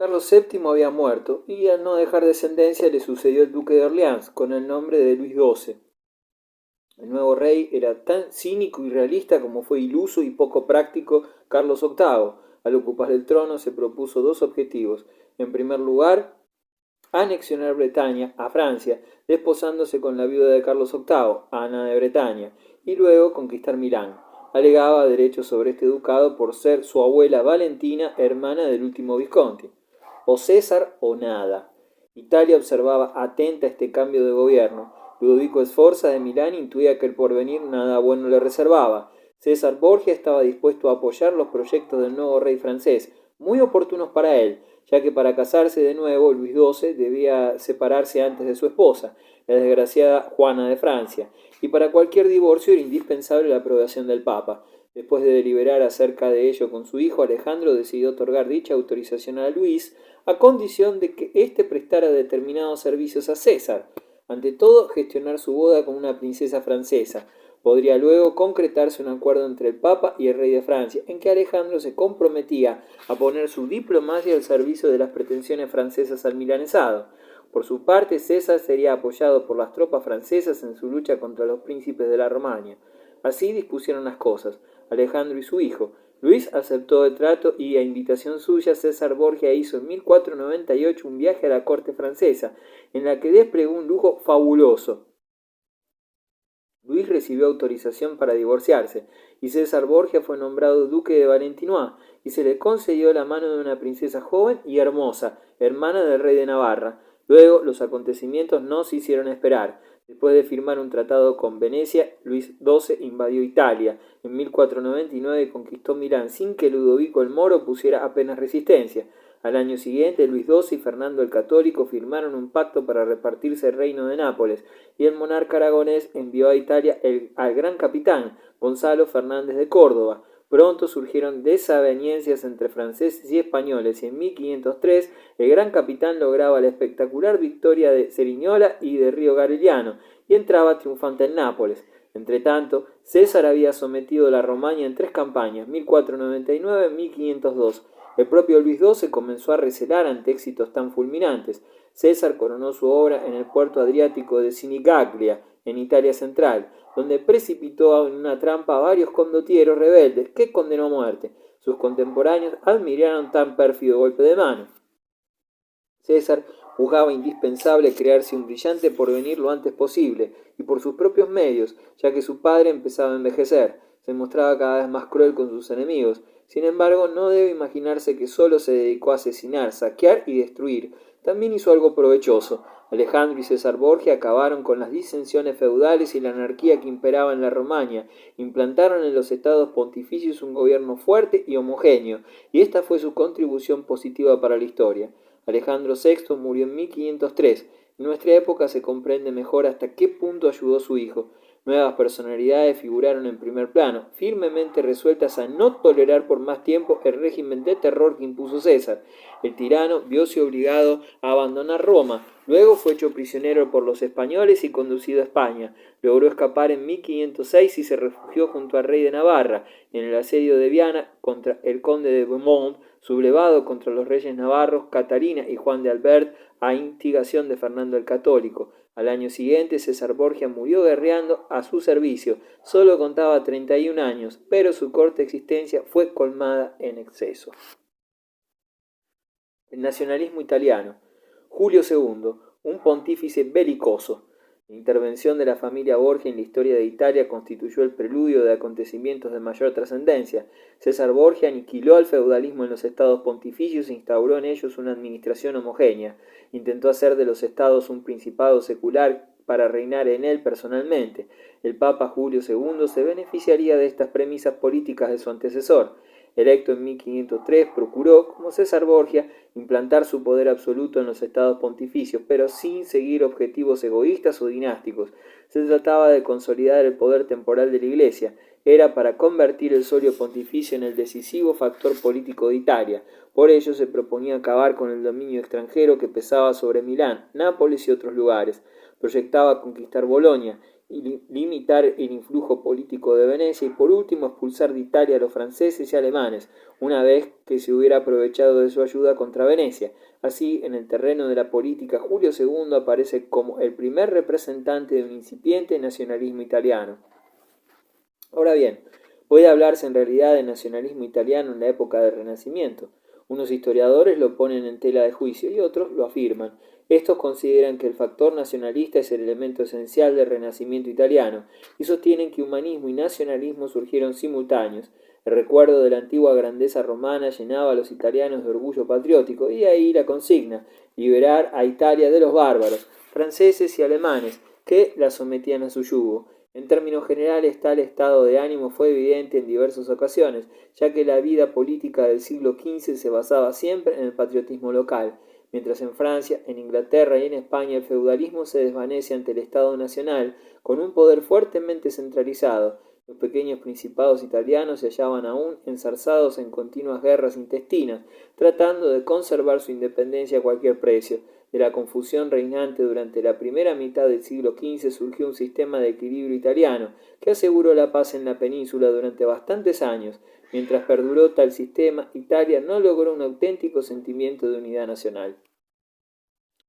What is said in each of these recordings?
Carlos VII había muerto y al no dejar descendencia le sucedió el duque de Orleans con el nombre de Luis XII. El nuevo rey era tan cínico y realista como fue iluso y poco práctico Carlos VIII. Al ocupar el trono se propuso dos objetivos. En primer lugar, anexionar Bretaña a Francia, desposándose con la viuda de Carlos VIII, Ana de Bretaña, y luego conquistar Milán. Alegaba derechos sobre este ducado por ser su abuela Valentina, hermana del último Visconti. O César o nada. Italia observaba atenta este cambio de gobierno. Ludovico Sforza de Milán intuía que el porvenir nada bueno le reservaba. César Borgia estaba dispuesto a apoyar los proyectos del nuevo rey francés, muy oportunos para él, ya que para casarse de nuevo Luis XII debía separarse antes de su esposa, la desgraciada Juana de Francia, y para cualquier divorcio era indispensable la aprobación del Papa. Después de deliberar acerca de ello con su hijo, Alejandro decidió otorgar dicha autorización a Luis, a condición de que éste prestara determinados servicios a César. Ante todo, gestionar su boda con una princesa francesa. Podría luego concretarse un acuerdo entre el Papa y el rey de Francia, en que Alejandro se comprometía a poner su diplomacia al servicio de las pretensiones francesas al milanesado. Por su parte, César sería apoyado por las tropas francesas en su lucha contra los príncipes de la Romaña. Así dispusieron las cosas, Alejandro y su hijo. Luis aceptó el trato y, a invitación suya, César Borgia hizo en 1498 un viaje a la corte francesa, en la que desplegó un lujo fabuloso. Luis recibió autorización para divorciarse, y César Borgia fue nombrado duque de Valentinois, y se le concedió la mano de una princesa joven y hermosa, hermana del rey de Navarra. Luego, los acontecimientos no se hicieron esperar. Después de firmar un tratado con Venecia, Luis XII invadió Italia. En 1499 conquistó Milán sin que Ludovico el Moro pusiera apenas resistencia. Al año siguiente, Luis XII y Fernando el Católico firmaron un pacto para repartirse el reino de Nápoles, y el monarca aragonés envió a Italia al gran capitán, Gonzalo Fernández de Córdoba. Pronto surgieron desavenencias entre franceses y españoles, y en 1503 el gran capitán lograba la espectacular victoria de Cerignola y de Río Garigliano, y entraba triunfante en Nápoles. Entretanto, César había sometido la Romaña en 3 campañas, 1499 y 1502. El propio Luis XII comenzó a recelar ante éxitos tan fulminantes. César coronó su obra en el puerto adriático de Sinigaglia, en Italia central, donde precipitó en una trampa a varios condottieros rebeldes que condenó a muerte. Sus contemporáneos admiraron tan pérfido golpe de mano. César juzgaba indispensable crearse un brillante porvenir lo antes posible, y por sus propios medios, ya que su padre empezaba a envejecer. Se mostraba cada vez más cruel con sus enemigos. Sin embargo, no debe imaginarse que solo se dedicó a asesinar, saquear y destruir. También hizo algo provechoso. Alejandro y César Borgia acabaron con las disensiones feudales y la anarquía que imperaba en la Romaña. Implantaron en los estados pontificios un gobierno fuerte y homogéneo, y esta fue su contribución positiva para la historia. Alejandro VI murió en 1503. En nuestra época se comprende mejor hasta qué punto ayudó a su hijo. Nuevas personalidades figuraron en primer plano, firmemente resueltas a no tolerar por más tiempo el régimen de terror que impuso César. El tirano vióse obligado a abandonar Roma, luego fue hecho prisionero por los españoles y conducido a España. Logró escapar en 1506 y se refugió junto al rey de Navarra en el asedio de Viana contra el conde de Beaumont, sublevado contra los reyes navarros Catalina y Juan de Albert a instigación de Fernando el Católico. Al año siguiente, César Borgia murió guerreando a su servicio. Solo contaba 31 años, pero su corta existencia fue colmada en exceso. El nacionalismo italiano. Julio II, un pontífice belicoso. La intervención de la familia Borgia en la historia de Italia constituyó el preludio de acontecimientos de mayor trascendencia. César Borgia aniquiló al feudalismo en los estados pontificios e instauró en ellos una administración homogénea. Intentó hacer de los estados un principado secular para reinar en él personalmente. El Papa Julio II se beneficiaría de estas premisas políticas de su antecesor. Electo en 1503, procuró, como César Borgia, implantar su poder absoluto en los estados pontificios, pero sin seguir objetivos egoístas o dinásticos. Se trataba de consolidar el poder temporal de la Iglesia. Era para convertir el solio pontificio en el decisivo factor político de Italia. Por ello se proponía acabar con el dominio extranjero que pesaba sobre Milán, Nápoles y otros lugares. Proyectaba conquistar Bolonia, y limitar el influjo político de Venecia y por último expulsar de Italia a los franceses y alemanes, una vez que se hubiera aprovechado de su ayuda contra Venecia. Así, en el terreno de la política, Julio II aparece como el primer representante de un incipiente nacionalismo italiano. Ahora bien, puede hablarse en realidad de nacionalismo italiano en la época del Renacimiento. Unos historiadores lo ponen en tela de juicio y otros lo afirman. Estos consideran que el factor nacionalista es el elemento esencial del Renacimiento italiano y sostienen que humanismo y nacionalismo surgieron simultáneos. El recuerdo de la antigua grandeza romana llenaba a los italianos de orgullo patriótico y ahí la consigna, liberar a Italia de los bárbaros, franceses y alemanes, que la sometían a su yugo. En términos generales, tal estado de ánimo fue evidente en diversas ocasiones, ya que la vida política del siglo XV se basaba siempre en el patriotismo local, mientras en Francia, en Inglaterra y en España el feudalismo se desvanece ante el Estado nacional, con un poder fuertemente centralizado. Los pequeños principados italianos se hallaban aún enzarzados en continuas guerras intestinas, tratando de conservar su independencia a cualquier precio. De la confusión reinante durante la primera mitad del siglo XV surgió un sistema de equilibrio italiano que aseguró la paz en la península durante bastantes años. Mientras perduró tal sistema, Italia no logró un auténtico sentimiento de unidad nacional.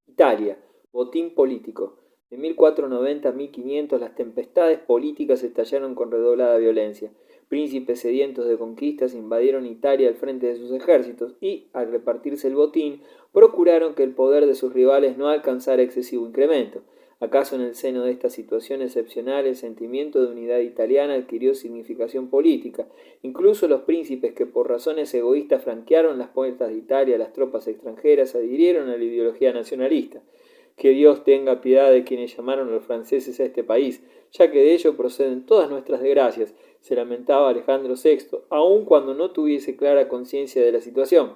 Italia, botín político. De 1490 a 1500 las tempestades políticas estallaron con redoblada violencia. Príncipes sedientos de conquistas invadieron Italia al frente de sus ejércitos y, al repartirse el botín, procuraron que el poder de sus rivales no alcanzara excesivo incremento. ¿Acaso en el seno de esta situación excepcional el sentimiento de unidad italiana adquirió significación política? Incluso los príncipes que por razones egoístas franquearon las puertas de Italia a las tropas extranjeras adhirieron a la ideología nacionalista. Que Dios tenga piedad de quienes llamaron a los franceses a este país, ya que de ello proceden todas nuestras desgracias, se lamentaba Alejandro VI, aun cuando no tuviese clara conciencia de la situación.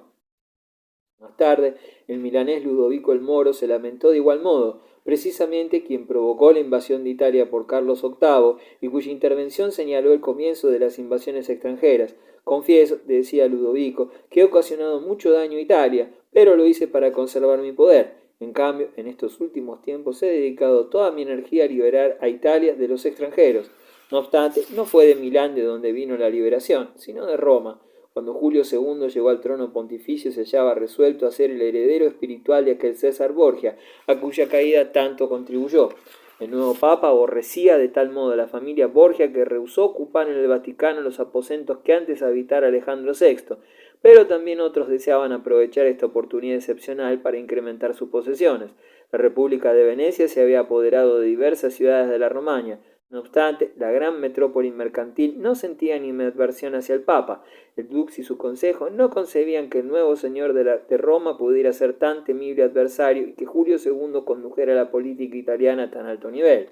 Más tarde, el milanés Ludovico el Moro se lamentó de igual modo, precisamente quien provocó la invasión de Italia por Carlos VIII y cuya intervención señaló el comienzo de las invasiones extranjeras. Confieso, decía Ludovico, que he ocasionado mucho daño a Italia, pero lo hice para conservar mi poder. En cambio, en estos últimos tiempos he dedicado toda mi energía a liberar a Italia de los extranjeros. No obstante, no fue de Milán de donde vino la liberación, sino de Roma. Cuando Julio II llegó al trono pontificio se hallaba resuelto a ser el heredero espiritual de aquel César Borgia, a cuya caída tanto contribuyó. El nuevo papa aborrecía de tal modo a la familia Borgia que rehusó ocupar en el Vaticano los aposentos que antes habitara Alejandro VI, pero también otros deseaban aprovechar esta oportunidad excepcional para incrementar sus posesiones. La República de Venecia se había apoderado de diversas ciudades de la Romaña. No obstante, la gran metrópoli mercantil no sentía animadversión hacia el Papa. El Dux y su consejo no concebían que el nuevo señor de Roma pudiera ser tan temible adversario y que Julio II condujera la política italiana a tan alto nivel.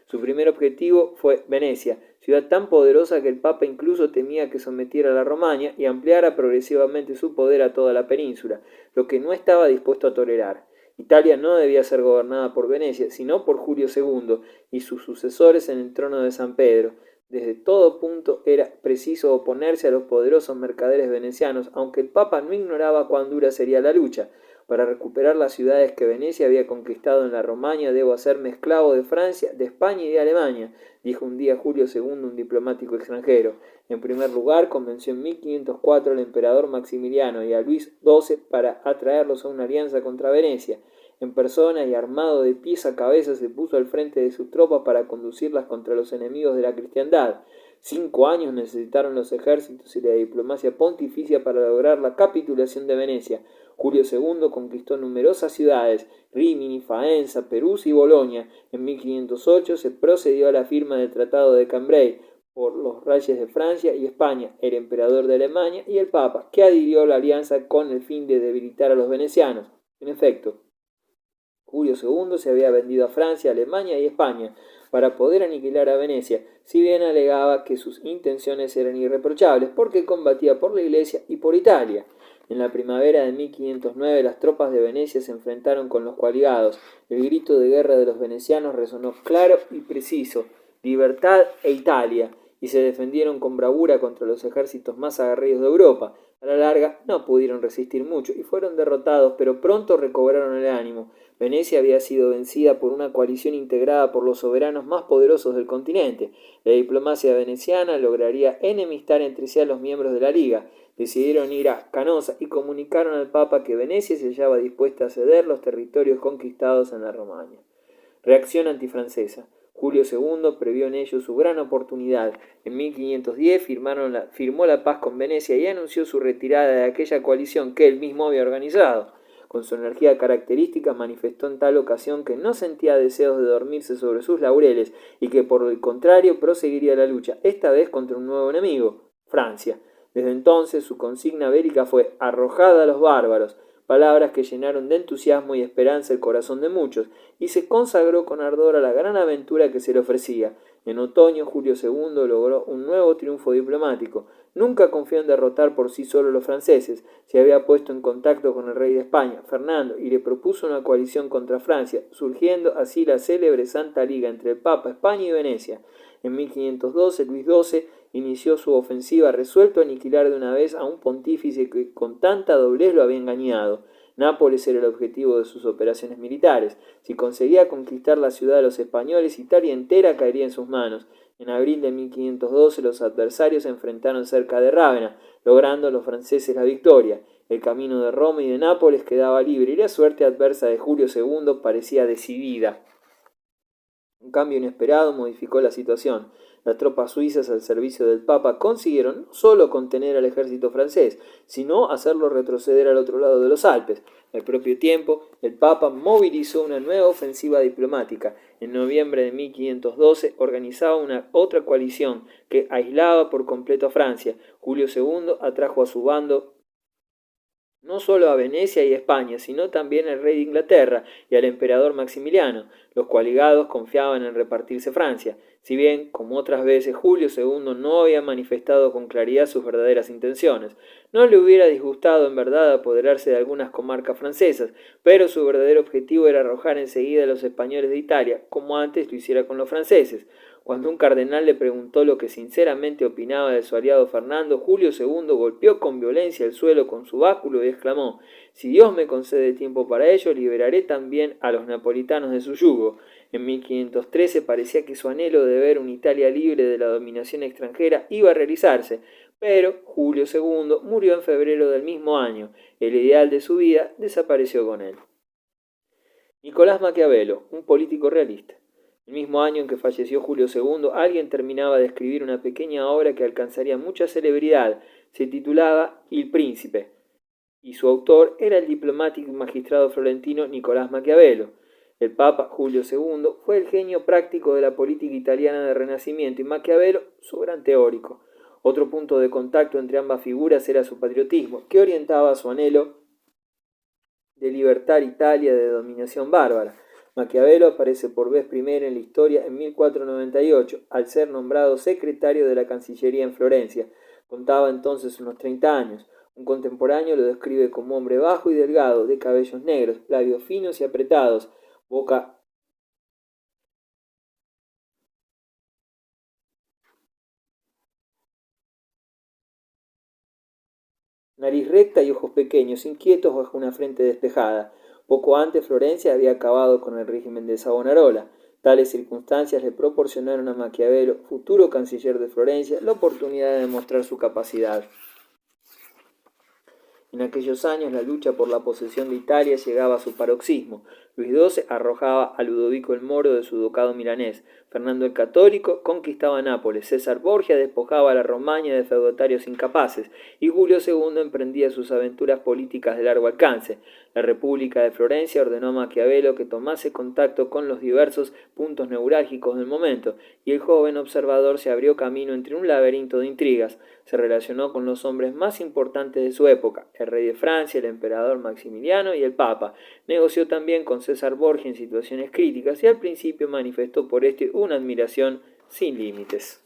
Su primer objetivo fue Venecia, ciudad tan poderosa que el Papa incluso temía que sometiera a la Romaña y ampliara progresivamente su poder a toda la península, lo que no estaba dispuesto a tolerar. Italia no debía ser gobernada por Venecia, sino por Julio II y sus sucesores en el trono de San Pedro. Desde todo punto era preciso oponerse a los poderosos mercaderes venecianos, aunque el Papa no ignoraba cuán dura sería la lucha. Para recuperar las ciudades que Venecia había conquistado en la Romaña debo hacerme esclavo de Francia, de España y de Alemania, dijo un día Julio II, un diplomático extranjero. En primer lugar, convenció en 1504 al emperador Maximiliano y a Luis XII para atraerlos a una alianza contra Venecia. En persona y armado de pies a cabeza se puso al frente de sus tropas para conducirlas contra los enemigos de la cristiandad. 5 años necesitaron los ejércitos y la diplomacia pontificia para lograr la capitulación de Venecia. Julio II conquistó numerosas ciudades, Rímini, Faenza, Perús y Bolonia. En 1508 se procedió a la firma del Tratado de Cambrai por los reyes de Francia y España, el emperador de Alemania y el Papa, que adhirió a la alianza con el fin de debilitar a los venecianos. En efecto, Julio II se había vendido a Francia, Alemania y España para poder aniquilar a Venecia, si bien alegaba que sus intenciones eran irreprochables porque combatía por la Iglesia y por Italia. En la primavera de 1509 las tropas de Venecia se enfrentaron con los coaligados. El grito de guerra de los venecianos resonó claro y preciso: libertad e Italia. y se defendieron con bravura contra los ejércitos más aguerridos de Europa. A la larga no pudieron resistir mucho y fueron derrotados, pero pronto recobraron el ánimo. Venecia había sido vencida por una coalición integrada por los soberanos más poderosos del continente. La diplomacia veneciana lograría enemistar entre sí a los miembros de la Liga. Decidieron ir a Canosa y comunicaron al Papa que Venecia se hallaba dispuesta a ceder los territorios conquistados en la Romaña. Reacción antifrancesa. Julio II previó en ello su gran oportunidad. En 1510 firmó la paz con Venecia y anunció su retirada de aquella coalición que él mismo había organizado. Con su energía característica manifestó en tal ocasión que no sentía deseos de dormirse sobre sus laureles y que por el contrario proseguiría la lucha, esta vez contra un nuevo enemigo, Francia. Desde entonces su consigna bélica fue «arrojad a los bárbaros», palabras que llenaron de entusiasmo y esperanza el corazón de muchos, y se consagró con ardor a la gran aventura que se le ofrecía. En otoño, Julio II logró un nuevo triunfo diplomático. Nunca confió en derrotar por sí solo a los franceses. Se había puesto en contacto con el rey de España, Fernando, y le propuso una coalición contra Francia, surgiendo así la célebre Santa Liga entre el Papa, España y Venecia. En 1512, Luis XII inició su ofensiva resuelto a aniquilar de una vez a un pontífice que con tanta doblez lo había engañado. Nápoles era el objetivo de sus operaciones militares. Si conseguía conquistar la ciudad de los españoles, Italia entera caería en sus manos. En abril de 1512 los adversarios se enfrentaron cerca de Rávena, logrando los franceses la victoria. El camino de Roma y de Nápoles quedaba libre y la suerte adversa de Julio II parecía decidida. Un cambio inesperado modificó la situación. Las tropas suizas al servicio del Papa consiguieron no solo contener al ejército francés, sino hacerlo retroceder al otro lado de los Alpes. Al propio tiempo, el Papa movilizó una nueva ofensiva diplomática. En noviembre de 1512 organizaba una otra coalición que aislaba por completo a Francia. Julio II atrajo a su bando no solo a Venecia y España, sino también al rey de Inglaterra y al emperador Maximiliano. Los coaligados confiaban en repartirse Francia. Si bien, como otras veces, Julio II no había manifestado con claridad sus verdaderas intenciones. No le hubiera disgustado en verdad apoderarse de algunas comarcas francesas, pero su verdadero objetivo era arrojar enseguida a los españoles de Italia, como antes lo hiciera con los franceses. Cuando un cardenal le preguntó lo que sinceramente opinaba de su aliado Fernando, Julio II golpeó con violencia el suelo con su báculo y exclamó: «Si Dios me concede tiempo para ello, liberaré también a los napolitanos de su yugo». En 1513 parecía que su anhelo de ver una Italia libre de la dominación extranjera iba a realizarse, pero Julio II murió en febrero del mismo año. El ideal de su vida desapareció con él. Nicolás Maquiavelo, un político realista. El mismo año en que falleció Julio II, alguien terminaba de escribir una pequeña obra que alcanzaría mucha celebridad. Se titulaba Il Príncipe, y su autor era el diplomático y magistrado florentino Nicolás Maquiavelo. El Papa Julio II fue el genio práctico de la política italiana del Renacimiento y Maquiavelo su gran teórico. Otro punto de contacto entre ambas figuras era su patriotismo, que orientaba su anhelo de libertar Italia de dominación bárbara. Maquiavelo aparece por vez primera en la historia en 1498, al ser nombrado secretario de la Cancillería en Florencia. Contaba entonces unos 30 años. Un contemporáneo lo describe como hombre bajo y delgado, de cabellos negros, labios finos y apretados, boca nariz recta y ojos pequeños, inquietos bajo una frente despejada. Poco antes Florencia había acabado con el régimen de Savonarola. Tales circunstancias le proporcionaron a Maquiavelo, futuro canciller de Florencia, la oportunidad de demostrar su capacidad. En aquellos años la lucha por la posesión de Italia llegaba a su paroxismo. Luis XII arrojaba a Ludovico el Moro de su ducado milanés. Fernando el Católico conquistaba Nápoles. César Borgia despojaba a la Romaña de feudatarios incapaces. Y Julio II emprendía sus aventuras políticas de largo alcance. La República de Florencia ordenó a Maquiavelo que tomase contacto con los diversos puntos neurálgicos del momento, y el joven observador se abrió camino entre un laberinto de intrigas. Se relacionó con los hombres más importantes de su época, el rey de Francia, el emperador Maximiliano y el Papa. Negoció también con César Borgia en situaciones críticas y al principio manifestó por este una admiración sin límites.